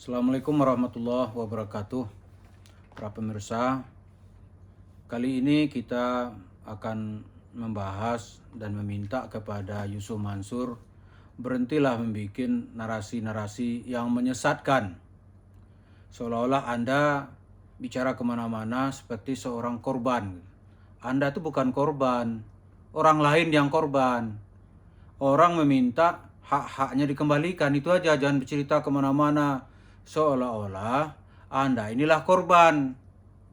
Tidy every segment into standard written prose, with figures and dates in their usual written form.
Assalamualaikum warahmatullahi wabarakatuh. Para pemirsa, kali ini kita akan membahas dan meminta kepada Yusuf Mansur berhentilah membuat narasi-narasi yang menyesatkan. Seolah-olah Anda bicara kemana-mana seperti seorang korban. Anda itu bukan korban, orang lain yang korban. Orang meminta hak-haknya dikembalikan, itu aja. Jangan bercerita kemana-mana seolah-olah Anda inilah korban.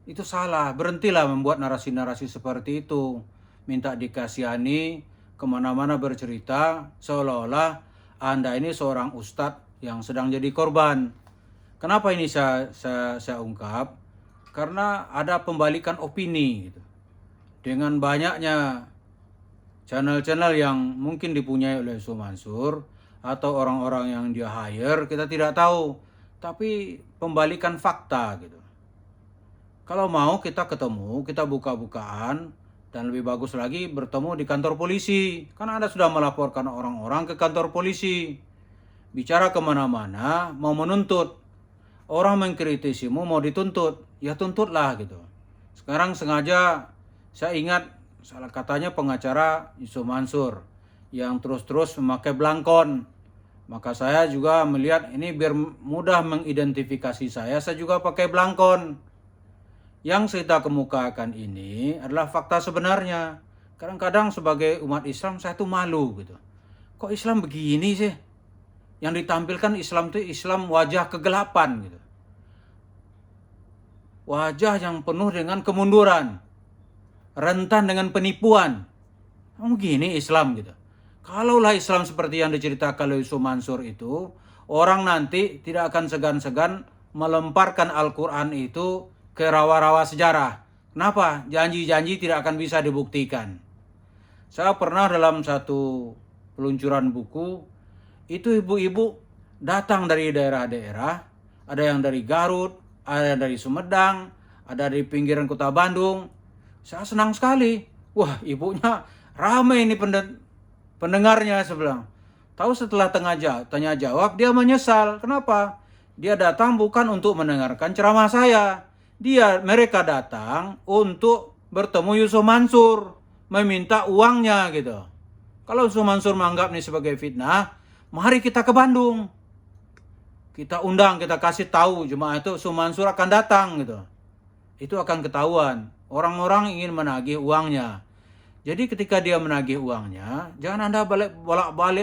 Itu salah. Berhentilah membuat narasi-narasi seperti itu. Minta dikasihani, kemana-mana bercerita seolah-olah Anda ini seorang ustadz yang sedang jadi korban. Kenapa ini saya ungkap? Karena ada pembalikan opini gitu. Dengan banyaknya channel-channel yang mungkin dipunyai oleh Yusuf Mansur atau orang-orang yang dia hire, kita tidak tahu. Tapi pembalikan fakta gitu. Kalau mau kita ketemu, kita buka-bukaan, dan lebih bagus lagi bertemu di kantor polisi. Karena Anda sudah melaporkan orang-orang ke kantor polisi. Bicara kemana-mana, mau menuntut. Orang mengkritisimu mau dituntut, ya tuntutlah gitu. Sekarang sengaja saya ingat salah katanya pengacara Yusuf Mansur yang terus-terus memakai belangkon. Maka saya juga melihat ini biar mudah mengidentifikasi saya juga pakai belangkon. Yang saya kemukakan ini adalah fakta sebenarnya. Kadang-kadang sebagai umat Islam saya tuh malu gitu. Kok Islam begini sih? Yang ditampilkan Islam itu Islam wajah kegelapan gitu. Wajah yang penuh dengan kemunduran. Rentan dengan penipuan. Begini Islam gitu. Kalaulah Islam seperti yang diceritakan oleh Yusuf Mansur itu, orang nanti tidak akan segan-segan melemparkan Al-Quran itu ke rawa-rawa sejarah. Kenapa? Janji-janji tidak akan bisa dibuktikan. Saya pernah dalam satu peluncuran buku, itu ibu-ibu datang dari daerah-daerah, ada yang dari Garut, ada yang dari Sumedang, ada dari pinggiran kota Bandung. Saya senang sekali. Wah, ibunya ramai ini pendengarnya sebelah. Tahu setelah tanya jawab, dia menyesal. Kenapa? Dia datang bukan untuk mendengarkan ceramah saya. Mereka datang untuk bertemu Yusuf Mansur, meminta uangnya gitu. Kalau Yusuf Mansur menganggap ini sebagai fitnah, mari kita ke Bandung. Kita undang, kita kasih tahu jemaah itu Yusuf Mansur akan datang gitu. Itu akan ketahuan. Orang-orang ingin menagih uangnya. Jadi ketika dia menagih uangnya, jangan Anda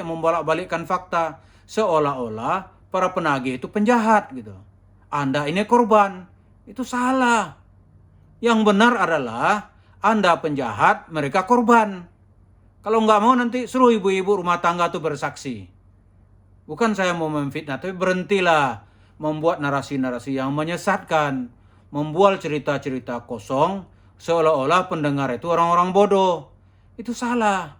membolak-balikkan fakta. Seolah-olah para penagih itu penjahat gitu. Anda ini korban. Itu salah. Yang benar adalah Anda penjahat, mereka korban. Kalau nggak mau nanti suruh ibu-ibu rumah tangga itu bersaksi. Bukan saya mau memfitnah, tapi berhentilah membuat narasi-narasi yang menyesatkan. Membuat cerita-cerita kosong, seolah-olah pendengar itu orang-orang bodoh. Itu salah.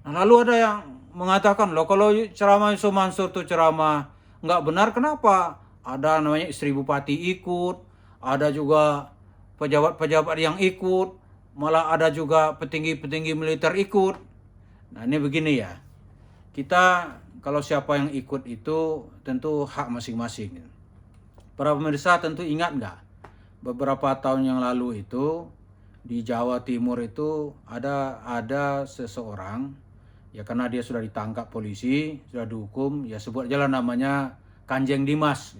Nah, lalu ada yang mengatakan, loh kalau ceramah Yusuf Mansur itu ceramah nggak benar, kenapa? Ada namanya istri bupati ikut, ada juga pejabat-pejabat yang ikut, malah ada juga petinggi-petinggi militer ikut. Nah ini begini ya, kita kalau siapa yang ikut itu tentu hak masing-masing. Para pemirsa tentu ingat nggak? Beberapa tahun yang lalu itu di Jawa Timur itu ada seseorang, ya karena dia sudah ditangkap polisi, sudah dihukum, ya sebut aja lah namanya Kanjeng Dimas.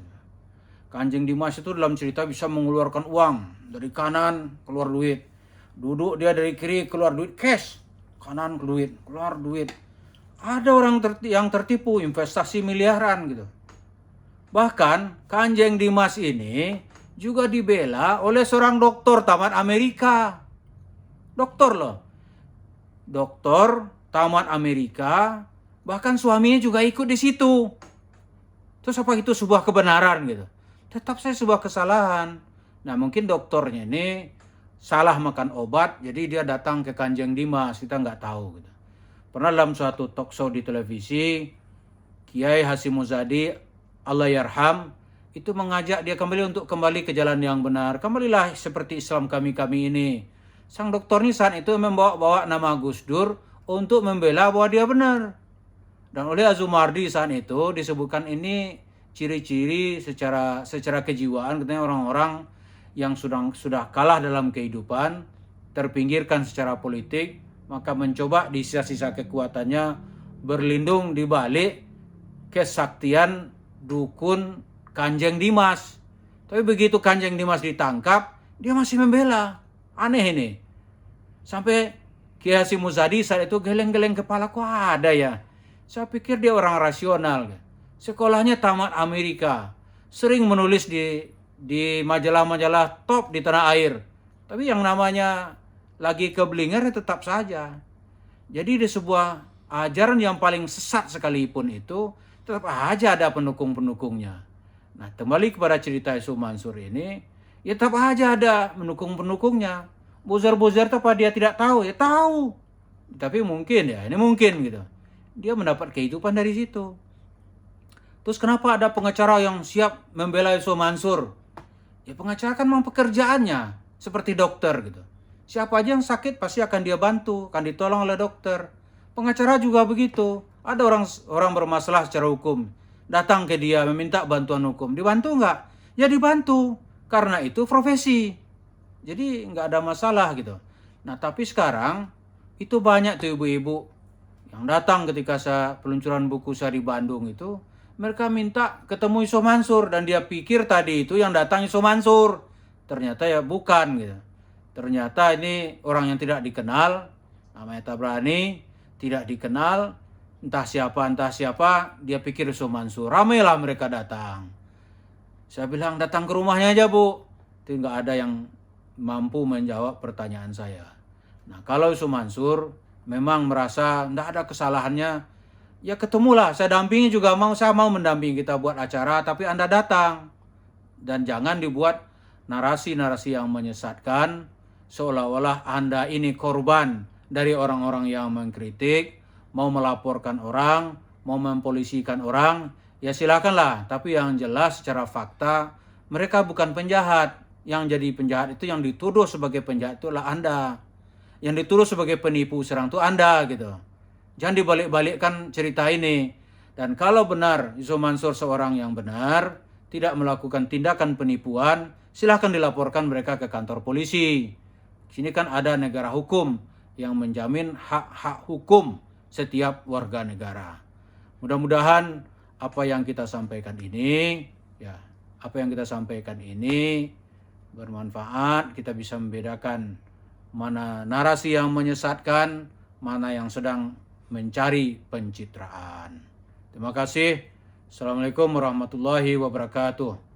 Kanjeng Dimas itu dalam cerita bisa mengeluarkan uang dari kanan keluar duit, duduk dia dari kiri keluar duit cash, kanan keluar duit. Ada orang yang tertipu investasi miliaran gitu. Bahkan Kanjeng Dimas ini juga dibela oleh seorang doktor tamat Amerika. Doktor loh. Doktor tamat Amerika, bahkan suaminya juga ikut di situ. Terus apa itu sebuah kebenaran gitu? Tetap saya sebuah kesalahan. Nah mungkin dokternya ini salah makan obat, jadi dia datang ke Kanjeng Dimas, kita nggak tahu gitu. Pernah dalam suatu talk show di televisi, Kiai Hasyim Muzadi, Allah yarham, itu mengajak dia kembali ke jalan yang benar. Kembalilah seperti Islam kami ini. Sang dokter ini saat itu membawa nama Gus Dur untuk membela bahwa dia benar. Dan oleh Azumardi saat itu disebutkan ini ciri-ciri secara kejiwaan katanya orang-orang yang sudah kalah dalam kehidupan, terpinggirkan secara politik, maka mencoba di sisa-sisa kekuatannya berlindung di balik kesaktian dukun Kanjeng Dimas. Tapi begitu Kanjeng Dimas ditangkap, dia masih membela. Aneh ini. Sampai Kiai Hasyim Muzadi saat itu geleng-geleng kepala, kok ada ya? Saya pikir dia orang rasional. Sekolahnya tamat Amerika. Sering menulis di majalah-majalah top di tanah air. Tapi yang namanya lagi keblinger tetap saja. Jadi di sebuah ajaran yang paling sesat sekalipun itu, tetap aja ada pendukung-pendukungnya. Nah, kembali kepada cerita Yusuf Mansur ini, ya tetap aja ada pendukung-pendukungnya. Buzar-buzar itu apa dia tidak tahu? Ya tahu. Tapi mungkin ya, ini mungkin gitu. Dia mendapat kehidupan dari situ. Terus kenapa ada pengacara yang siap membela Yusuf Mansur? Ya pengacara kan memang pekerjaannya seperti dokter gitu. Siapa aja yang sakit pasti akan dia bantu, akan ditolong oleh dokter. Pengacara juga begitu. Ada orang bermasalah secara hukum, datang ke dia meminta bantuan hukum. Dibantu nggak? Ya dibantu. Karena itu profesi. Jadi nggak ada masalah gitu. Nah tapi sekarang itu banyak tuh ibu-ibu yang datang ketika saya peluncuran buku saya di Bandung itu. Mereka minta ketemu Yusuf Mansur dan dia pikir tadi itu yang datang Yusuf Mansur. Ternyata ya bukan gitu. Ternyata ini orang yang tidak dikenal, namanya Tabrani, tidak dikenal, entah siapa, dia pikir Yusuf Mansur. Ramailah mereka datang. Saya bilang datang ke rumahnya aja Bu. Itu nggak ada yang mampu menjawab pertanyaan saya. Nah kalau Yusuf Mansur memang merasa tidak ada kesalahannya, ya ketemulah, saya dampingi juga saya mau mendampingi kita buat acara, tapi Anda datang. Dan jangan dibuat narasi-narasi yang menyesatkan, seolah-olah Anda ini korban dari orang-orang yang mengkritik, mau melaporkan orang, mau mempolisikan orang, ya silakanlah. Tapi yang jelas secara fakta, mereka bukan penjahat. Yang jadi penjahat itu, yang dituduh sebagai penjahat itulah Anda. Yang dituduh sebagai penipu serang itu Anda gitu. Jangan dibalik-balikkan cerita ini. Dan kalau benar Yusuf Mansur seorang yang benar, tidak melakukan tindakan penipuan, silahkan dilaporkan mereka ke kantor polisi. Sini kan ada negara hukum yang menjamin hak-hak hukum setiap warga negara. Mudah-mudahan apa yang kita sampaikan ini, bermanfaat. Kita bisa membedakan mana narasi yang menyesatkan, mana yang sedang mencari pencitraan. Terima kasih. Assalamualaikum warahmatullahi wabarakatuh.